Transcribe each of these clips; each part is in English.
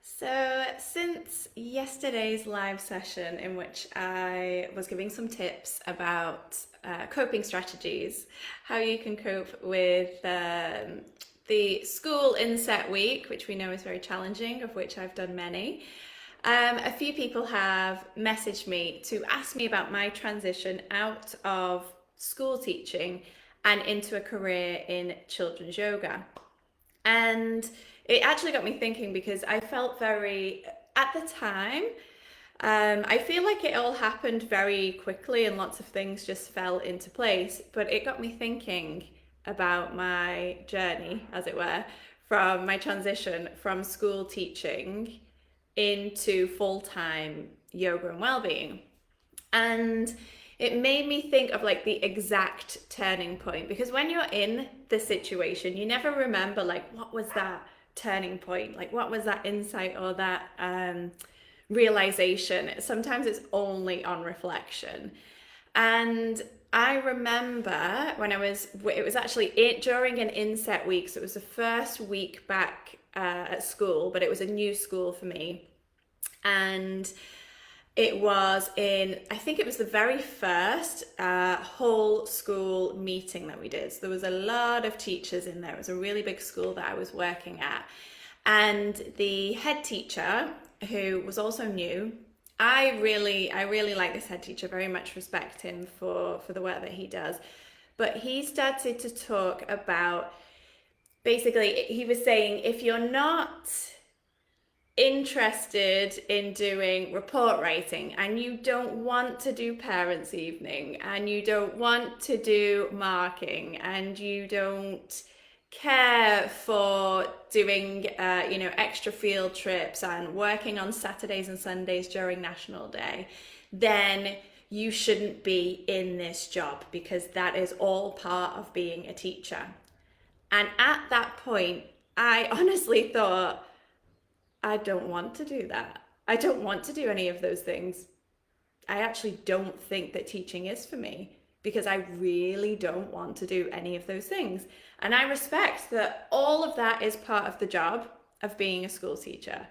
So, since yesterday's live session, in which I was giving some tips about coping strategies, how you can cope with the school inset week, which we know is very challenging, of which I've done many, a few people have messaged me to ask me about my transition out of school teaching and into a career in children's yoga. And it actually got me thinking because I felt at the time, I feel like it all happened very quickly and lots of things just fell into place. But it got me thinking about my journey, as it were, from my transition from school teaching into full-time yoga and well-being. And it made me think of like the exact turning point, because when you're in the situation you never remember like what was that turning point, like what was that insight or that realization. Sometimes it's only on reflection. And I remember when it was actually during an inset week, so it was the first week back at school, but it was a new school for me. And it was I think it was the very first whole school meeting that we did. So there was a lot of teachers in there. It was a really big school that I was working at. And the head teacher, who was also new, I really like this head teacher, very much respect him for the work that he does. But he started to talk about, basically, he was saying, if you're not interested in doing report writing and you don't want to do parents evening and you don't want to do marking and you don't care for doing extra field trips and working on Saturdays and Sundays during National Day, then you shouldn't be in this job, because that is all part of being a teacher. And at that point I honestly thought, I don't want to do that. I don't want to do any of those things. I actually don't think that teaching is for me, because I really don't want to do any of those things. And I respect that all of that is part of the job of being a school teacher.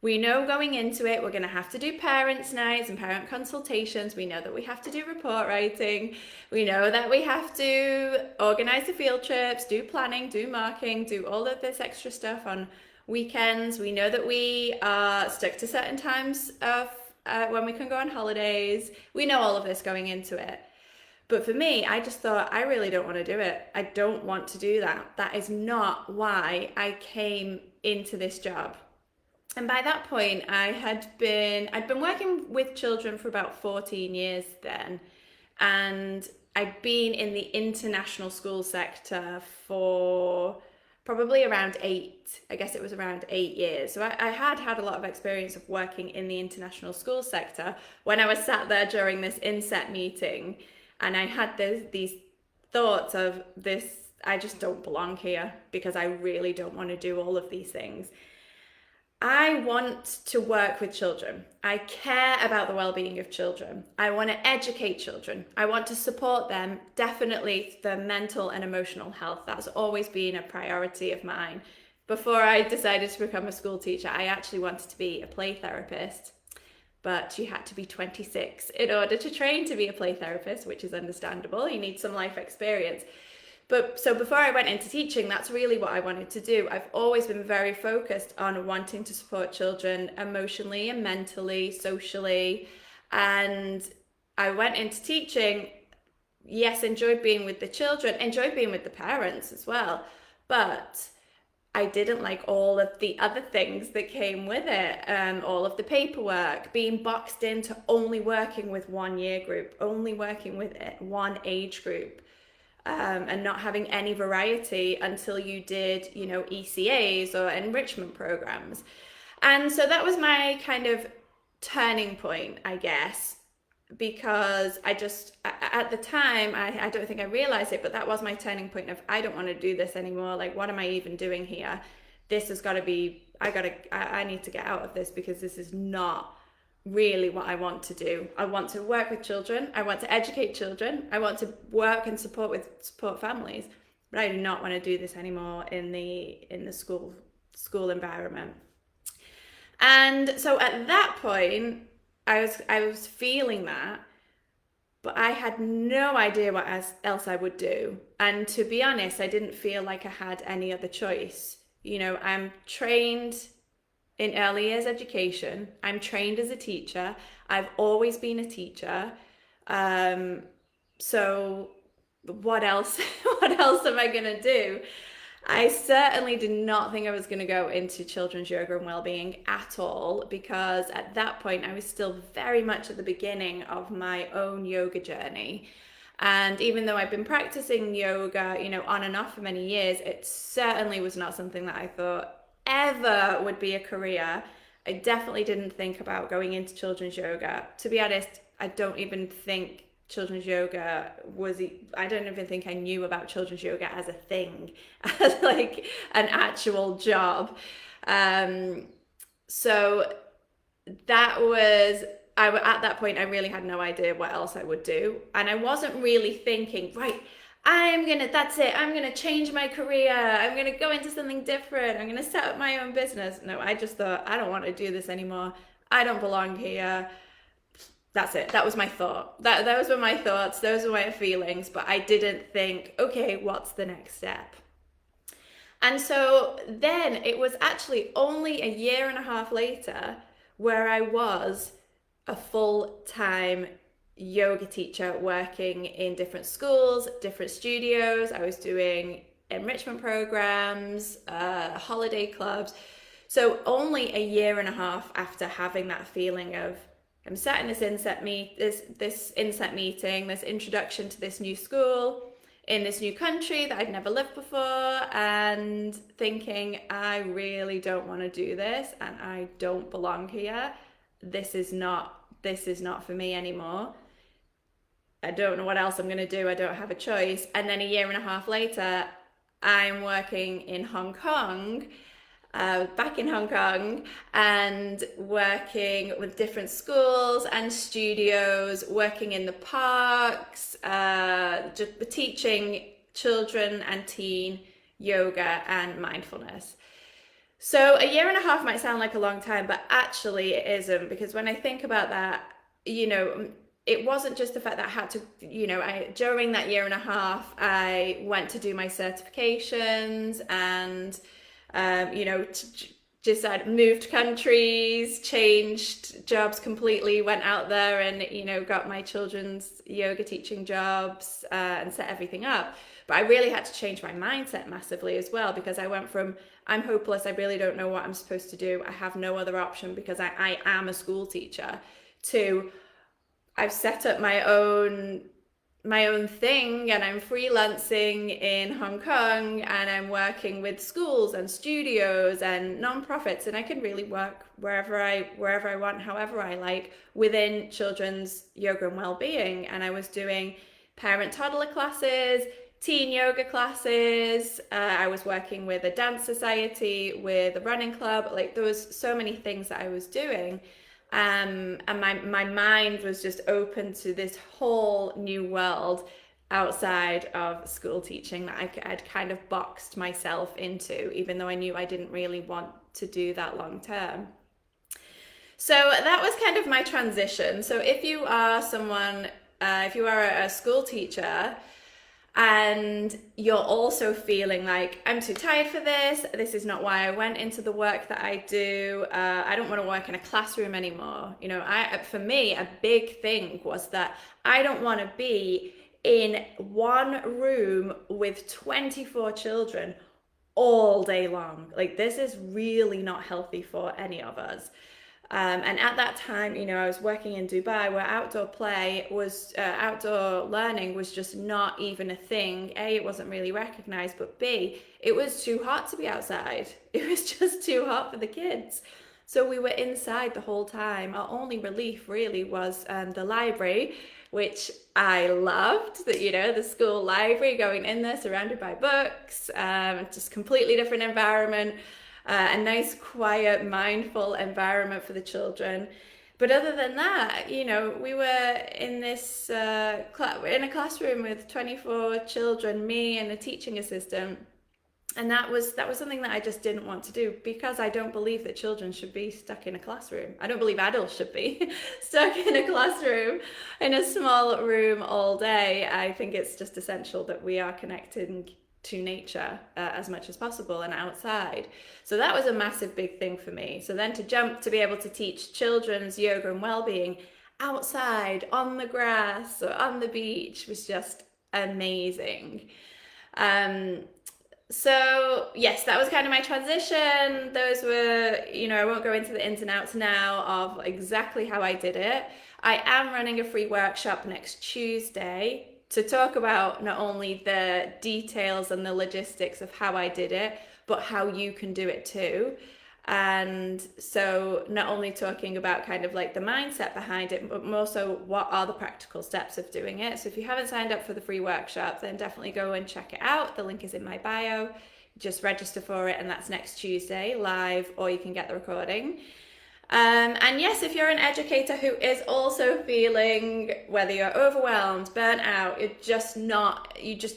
We know going into it, we're going to have to do parents' nights and parent consultations. We know that we have to do report writing. We know that we have to organise the field trips, do planning, do marking, do all of this extra stuff on weekends. We know that we are stuck to certain times of when we can go on holidays. We know all of this going into it. But for me, I just thought, I really don't want to do it. I don't want to do that. That is not why I came into this job. And by that point, I'd been working with children for about 14 years then. And I'd been in the international school sector for probably around I guess it was around 8 years. So I had a lot of experience of working in the international school sector when I was sat there during this inset meeting. And I had these thoughts of this, I just don't belong here, because I really don't want to do all of these things. I want to work with children. I care about the well-being of children. I want to educate children. I want to support them, definitely their mental and emotional health. That's always been a priority of mine. Before I decided to become a school teacher, I actually wanted to be a play therapist, but you had to be 26 in order to train to be a play therapist, which is understandable. You need some life experience. But so before I went into teaching, that's really what I wanted to do. I've always been very focused on wanting to support children emotionally and mentally, socially. And I went into teaching, yes, enjoyed being with the children, enjoyed being with the parents as well. But I didn't like all of the other things that came with it, all of the paperwork, being boxed into only working with one year group, only working with one age group. And not having any variety until you did, ECAs or enrichment programs. And so that was my kind of turning point, I guess, because at the time, I don't think I realized it, but that was my turning point of, I don't want to do this anymore. Like, what am I even doing here? This has got to be, I need to get out of this, because this is not really what I want to do. I want to work with children. I want to educate children. I want to work and support families. But I do not want to do this anymore in the school environment. And so at that point, I was feeling that, but I had no idea what else I would do. And to be honest, I didn't feel like I had any other choice. I'm trained in early years education. I'm trained as a teacher. I've always been a teacher. Um, so what else? What else am I gonna do? I certainly did not think I was going to go into children's yoga and well-being at all, because at that point I was still very much at the beginning of my own yoga journey. And even though I've been practicing yoga, on and off for many years, it certainly was not something that I thought ever would be a career. I definitely didn't think about going into children's yoga. To be honest, I don't even think children's yoga was, I don't even think I knew about children's yoga as a thing, as like an actual job. Um, so that was, at that point I really had no idea what else I would do, and I wasn't really thinking, right, that's it, I'm gonna change my career, I'm gonna go into something different, I'm gonna set up my own business. No, I just thought, I don't want to do this anymore, I don't belong here. That's it. That was my thought. Those were my thoughts, those were my feelings, but I didn't think, okay, what's the next step? And so then it was actually only a year and a half later where I was a full-time yoga teacher working in different schools, different studios. I was doing enrichment programs, holiday clubs. So only a year and a half after having that feeling of, I'm sat in this inset meeting, this introduction to this new school in this new country that I'd never lived before, and thinking, I really don't want to do this and I don't belong here. This is not for me anymore. I don't know what else I'm going to do. I don't have a choice. And then a year and a half later, I'm working in Hong Kong, back in Hong Kong, and working with different schools and studios, working in the parks, just teaching children and teen yoga and mindfulness. So a year and a half might sound like a long time, but actually it isn't, because when I think about that, it wasn't just the fact that I had to, during that year and a half, I went to do my certifications and, just moved countries, changed jobs completely, went out there and, got my children's yoga teaching jobs, and set everything up. But I really had to change my mindset massively as well, because I went from, I'm hopeless, I really don't know what I'm supposed to do, I have no other option because I am a school teacher, to, I've set up my own thing and I'm freelancing in Hong Kong and I'm working with schools and studios and nonprofits, and I can really work wherever I want, however I like, within children's yoga and well-being. And I was doing parent toddler classes, teen yoga classes, I was working with a dance society, with a running club, like there was so many things that I was doing. And my mind was just open to this whole new world outside of school teaching that I'd kind of boxed myself into, even though I knew I didn't really want to do that long term. So that was kind of my transition. So if you are a school teacher, and you're also feeling like, I'm too tired for this is not why I went into the work that I do, I don't want to work in a classroom anymore. For me, a big thing was that I don't want to be in one room with 24 children all day long. Like, this is really not healthy for any of us. And at that time, I was working in Dubai, where outdoor learning was just not even a thing. A, it wasn't really recognized, but B, it was too hot to be outside. It was just too hot for the kids. So we were inside the whole time. Our only relief really was the library, which I loved. The school library, going in there surrounded by books, just completely different environment, a nice, quiet, mindful environment for the children. But other than that, we were in this in a classroom with 24 children, me and a teaching assistant, And that was something that I just didn't want to do, because I don't believe that children should be stuck in a classroom. I don't believe adults should be stuck in a classroom in a small room all day. I think it's just essential that we are connected to nature as much as possible and outside. So that was a massive big thing for me. So then to jump to be able to teach children's yoga and well-being outside on the grass or on the beach was just amazing. Um, so yes, that was kind of my transition. Those were, I won't go into the ins and outs now of exactly how I did it. I am running a free workshop next Tuesday to talk about not only the details and the logistics of how I did it, but how you can do it too. And so not only talking about kind of like the mindset behind it, but more so what are the practical steps of doing it. So if you haven't signed up for the free workshop, then definitely go and check it out. The link is in my bio. Just register for it, and that's next Tuesday live, or you can get the recording. And yes, if you're an educator who is also feeling, whether you're overwhelmed, burnt out, you just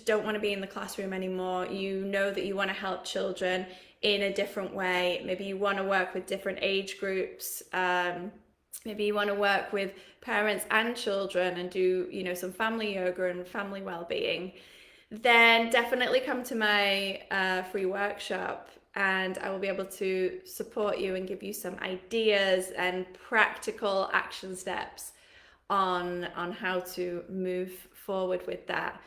don't want to be in the classroom anymore. You know that you want to help children in a different way. Maybe you want to work with different age groups. Maybe you want to work with parents and children and do, some family yoga and family well-being. Then definitely come to my free workshop, and I will be able to support you and give you some ideas and practical action steps on how to move forward with that.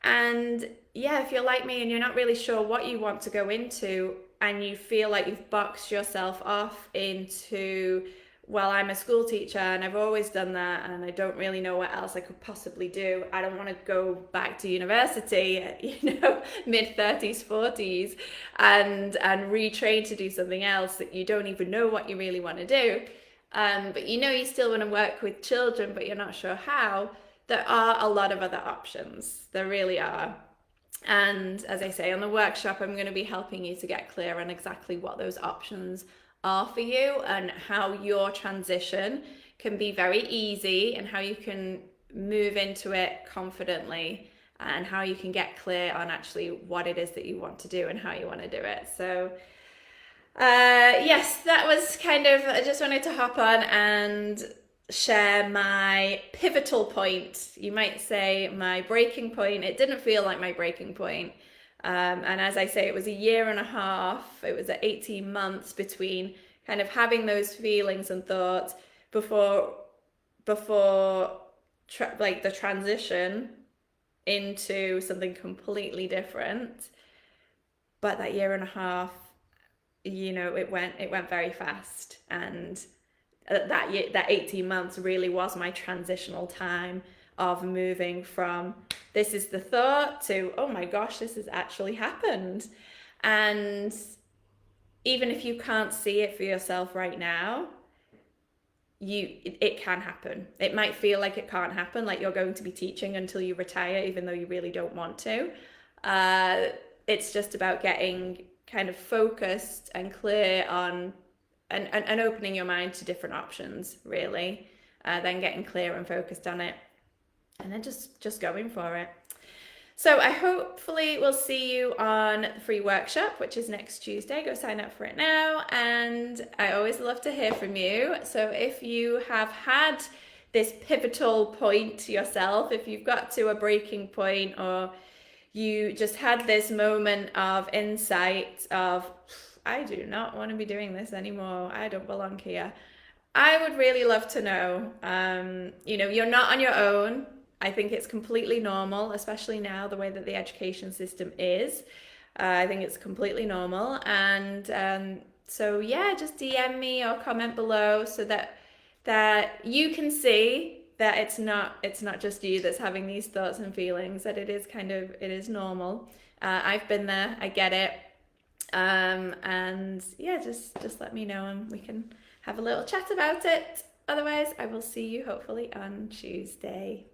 And yeah, if you're like me and you're not really sure what you want to go into, and you feel like you've boxed yourself off into, well, I'm a school teacher and I've always done that and I don't really know what else I could possibly do. I don't want to go back to university at, mid 30s, 40s and retrain to do something else that you don't even know what you really want to do. But you still want to work with children, but you're not sure how. There are a lot of other options. There really are. And as I say, on the workshop, I'm going to be helping you to get clear on exactly what those options are for you and how your transition can be very easy and how you can move into it confidently and how you can get clear on actually what it is that you want to do and how you want to do it. So yes, that was I just wanted to hop on and share my pivotal point. You might say my breaking point. It didn't feel like my breaking point. And as I say, it was a year and a half. It was 18 months between kind of having those feelings and thoughts before the transition into something completely different. But that year and a half, it went very fast, and that 18 months really was my transitional time of moving from this is the thought to, oh my gosh, this has actually happened. And even if you can't see it for yourself right now, it can happen. It might feel like it can't happen, like you're going to be teaching until you retire, even though you really don't want to. It's just about getting kind of focused and clear on and opening your mind to different options, really. Then getting clear and focused on it, and then just going for it. So I hopefully will see you on the free workshop, which is next Tuesday. Go sign up for it now. And I always love to hear from you. So if you have had this pivotal point yourself, if you've got to a breaking point, or you just had this moment of insight of, I do not want to be doing this anymore, I don't belong here, I would really love to know. You're not on your own. I think it's completely normal, especially now the way that the education system is. I think it's completely normal. And so yeah, just DM me or comment below so that you can see that it's not just you that's having these thoughts and feelings, that it is normal. I've been there, I get it. And yeah, just let me know and we can have a little chat about it. Otherwise, I will see you hopefully on Tuesday.